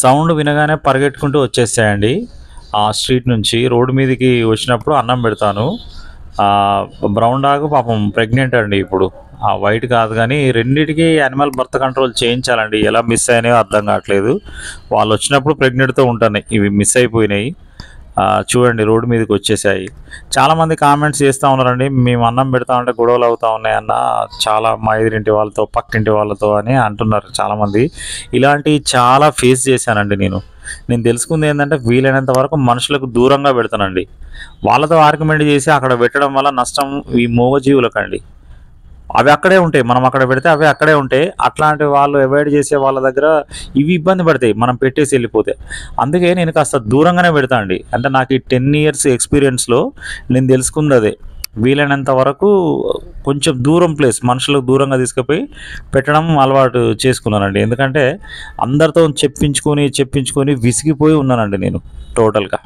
Sound వినగానే పరిగెట్టుకుంటూ వచ్చేస్తాయండి. ఆ స్ట్రీట్ నుంచి రోడ్డు మీదకి వచ్చినప్పుడు అన్నం పెడతాను. బ్రౌన్ డాగ్ పాపం ప్రెగ్నెంట్ అండి ఇప్పుడు. వైట్ కాదు కానీ రెండిటికి యానిమల్ బర్త్ కంట్రోల్ చేయించాలండి. ఎలా మిస్ అయినాయో అర్థం కావట్లేదు. వాళ్ళు వచ్చినప్పుడు ప్రెగ్నెంట్తో ఉంటున్నాయి, ఇవి మిస్ అయిపోయినాయి. చూడండి రోడ్డు మీదకి వచ్చేసాయి. చాలామంది కామెంట్స్ చేస్తూ ఉన్నారండి, మేము అన్నం పెడతా ఉంటే గొడవలు అవుతూ ఉన్నాయన్న, చాలా మా ఎదురింటి వాళ్ళతో పక్కింటి వాళ్ళతో అని అంటున్నారు చాలామంది. ఇలాంటివి చాలా ఫేస్ చేశానండి నేను తెలుసుకుంది ఏంటంటే వీలైనంత వరకు మనుషులకు దూరంగా పెడతానండి. వాళ్ళతో ఆర్గ్యుమెంట్ చేసి అక్కడ పెట్టడం వల్ల నష్టం ఈ మూగజీవులకండి. అవి అక్కడే ఉంటాయి, మనం అక్కడ పెడితే అవి అక్కడే ఉంటాయి. అట్లాంటి వాళ్ళు అవాయిడ్ చేసే వాళ్ళ దగ్గర ఇవి ఇబ్బంది పడతాయి మనం పెట్టేసి వెళ్ళిపోతే. అందుకే నేను కాస్త దూరంగానే పెడతా అండి. అంటే నాకు ఈ 10 ఇయర్స్ ఎక్స్పీరియన్స్లో నేను తెలుసుకుంది అదే. వీలైనంత వరకు కొంచెం దూరం ప్లేస్, మనుషులకు దూరంగా తీసుకుపోయి పెట్టడం అలవాటు చేసుకున్నానండి. ఎందుకంటే అందరితో చెప్పించుకొని విసిగిపోయి ఉన్నానండి నేను టోటల్గా.